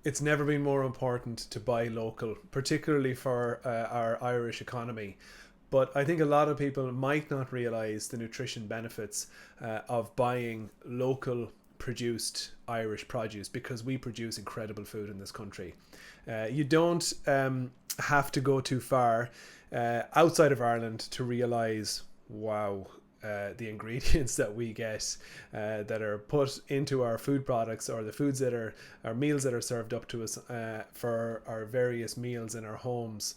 It's never been more important to buy local, particularly for our Irish economy. But I think a lot of people might not realize the nutrition benefits of buying local produced Irish produce because we produce incredible food in this country. You don't have to go too far outside of Ireland to realize, wow, the ingredients that we get that are put into our food products, or the foods that are our meals that are served up to us for our various meals in our homes.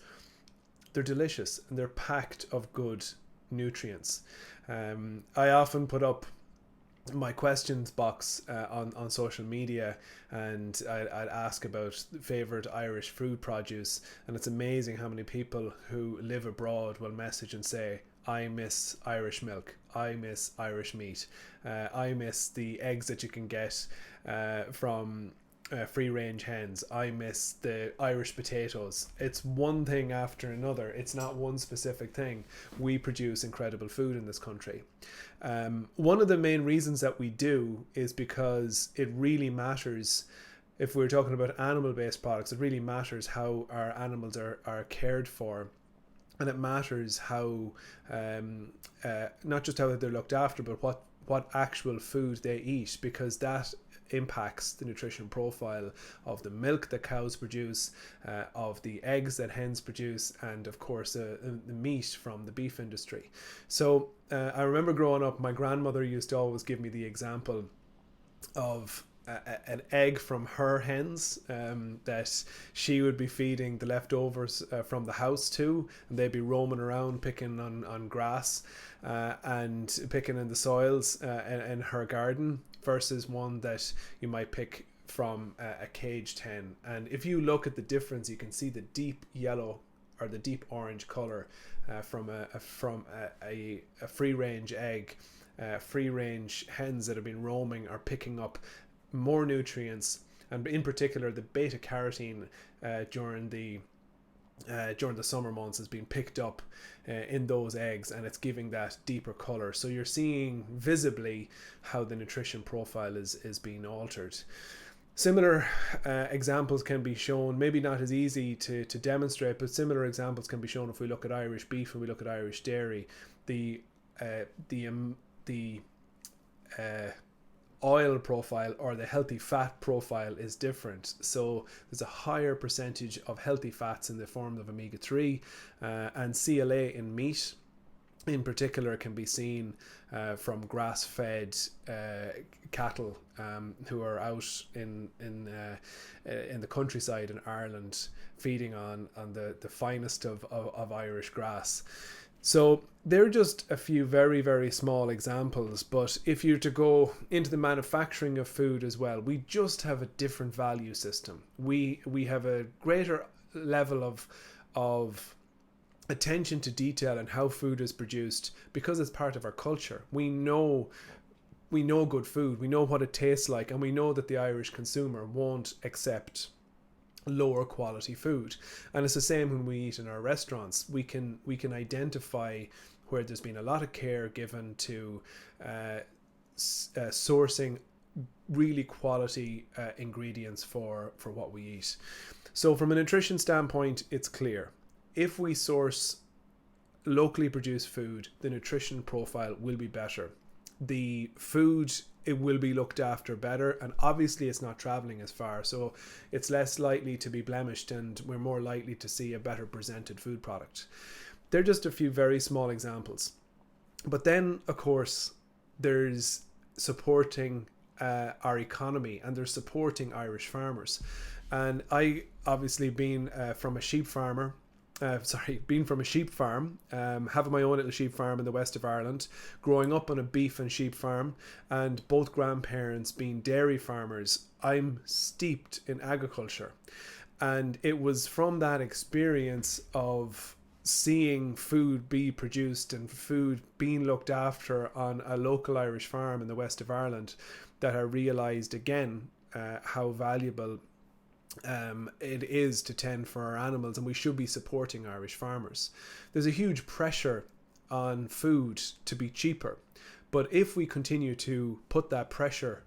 They're delicious and they're packed of good nutrients. I often put up my questions box on social media, and I'd ask about favorite Irish food produce, and it's amazing how many people who live abroad will message and say, I miss Irish milk, I miss Irish meat, I miss the eggs that you can get from free range hens. I miss the Irish potatoes. It's one thing after another. It's not one specific thing. We produce incredible food in this country. One of the main reasons that we do is because it really matters. If we're talking about animal based products, it really matters how our animals are cared for. And it matters how, not just how they're looked after, but what actual food they eat, because that impacts the nutrition profile of the milk that cows produce, of the eggs that hens produce, and of course the meat from the beef industry. So I remember growing up, my grandmother used to always give me the example of an egg from her hens that she would be feeding the leftovers from the house to, and they'd be roaming around picking on grass and picking in the soils in her garden, versus one that you might pick from a caged hen. And if you look at the difference, you can see the deep yellow or the deep orange color from a free range egg. Free range hens that have been roaming are picking up more nutrients, and in particular the beta carotene during the summer months has been picked up in those eggs, and it's giving that deeper color. So you're seeing visibly how the nutrition profile is being altered. Similar examples can be shown, maybe not as easy to demonstrate, but similar examples can be shown if we look at Irish beef and we look at Irish dairy. The oil profile or the healthy fat profile is different. So there's a higher percentage of healthy fats in the form of omega-3, and CLA in meat in particular can be seen from grass-fed cattle who are out in the countryside in Ireland feeding on the finest of Irish grass. So they're just a few very, very small examples, but if you're to go into the manufacturing of food as well, we just have a different value system. We have a greater level of attention to detail in how food is produced because it's part of our culture. We know good food, we know what it tastes like, and we know that the Irish consumer won't accept lower quality food. And it's the same when we eat in our restaurants. We can identify where there's been a lot of care given to sourcing really quality ingredients for what we eat. So from a nutrition standpoint, it's clear. If we source locally produced food, the nutrition profile will be better. The food, it will be looked after better, and obviously it's not traveling as far, so it's less likely to be blemished, and we're more likely to see a better presented food product. They're just a few very small examples. But then, of course, there's supporting our economy, and they're supporting Irish farmers. And I, obviously, being from a sheep farmer, being from a sheep farm, having my own little sheep farm in the west of Ireland, growing up on a beef and sheep farm, and both grandparents being dairy farmers, I'm steeped in agriculture. And it was from that experience of seeing food be produced and food being looked after on a local Irish farm in the west of Ireland that I realised again how valuable it is to tend for our animals, and we should be supporting Irish farmers. There's a huge pressure on food to be cheaper, but if we continue to put that pressure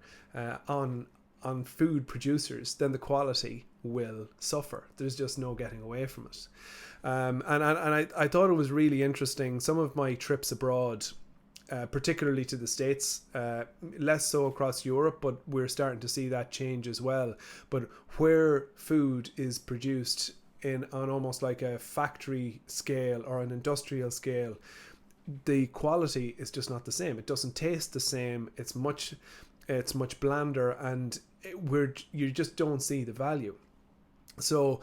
on on food producers, then the quality will suffer. There's just no getting away from it. I thought it was really interesting. Some of my trips abroad, particularly to the States, less so across Europe, but we're starting to see that change as well. But where food is produced on almost like a factory scale or an industrial scale, the quality is just not the same. It doesn't taste the same. It's much blander, and you just don't see the value. So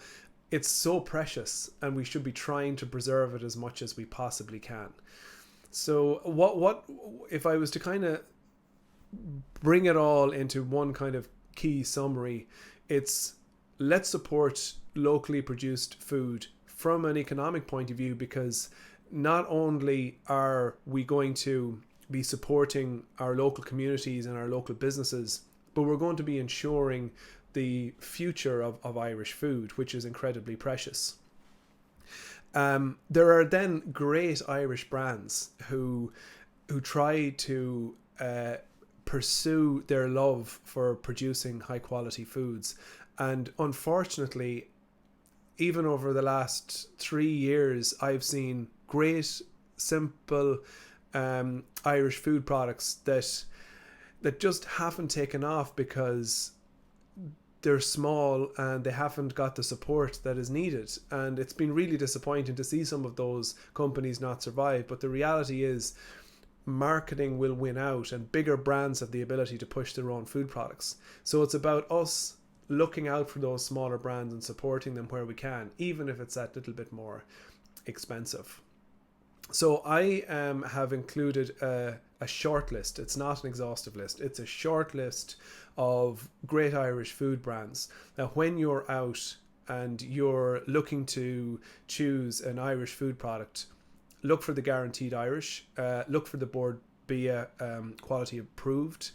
it's so precious, and we should be trying to preserve it as much as we possibly can. So what if I was to kind of bring it all into one kind of key summary? It's, let's support locally produced food from an economic point of view, because not only are we going to be supporting our local communities and our local businesses, but we're going to be ensuring the future of Irish food, which is incredibly precious. There are then great Irish brands who try to pursue their love for producing high quality foods, and unfortunately, even over the last 3 years, I've seen great, simple Irish food products that just haven't taken off because they're small and they haven't got the support that is needed. And it's been really disappointing to see some of those companies not survive. But the reality is, marketing will win out, and bigger brands have the ability to push their own food products. So it's about us looking out for those smaller brands and supporting them where we can, even if it's that little bit more expensive. So I have included a short list. It's not an exhaustive list. It's a short list of great Irish food brands. Now, when you're out and you're looking to choose an Irish food product, look for the Guaranteed Irish, look for the Board BIA quality approved,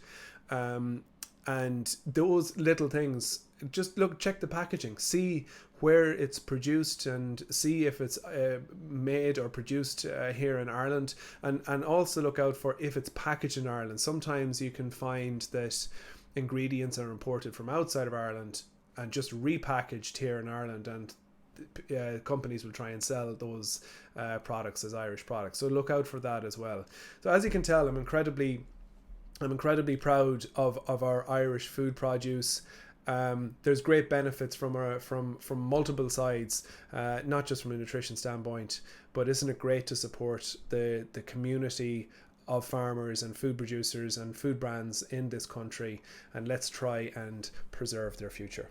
and those little things. Just check the packaging, see where it's produced, and see if it's made or produced here in Ireland, and also look out for if it's packaged in Ireland. Sometimes you can find that ingredients are imported from outside of Ireland and just repackaged here in Ireland, and companies will try and sell those products as Irish products. So look out for that as well. So as you can tell, I'm incredibly proud of our Irish food produce. There's great benefits from multiple sides, not just from a nutrition standpoint, but isn't it great to support the community of farmers and food producers and food brands in this country, and let's try and preserve their future.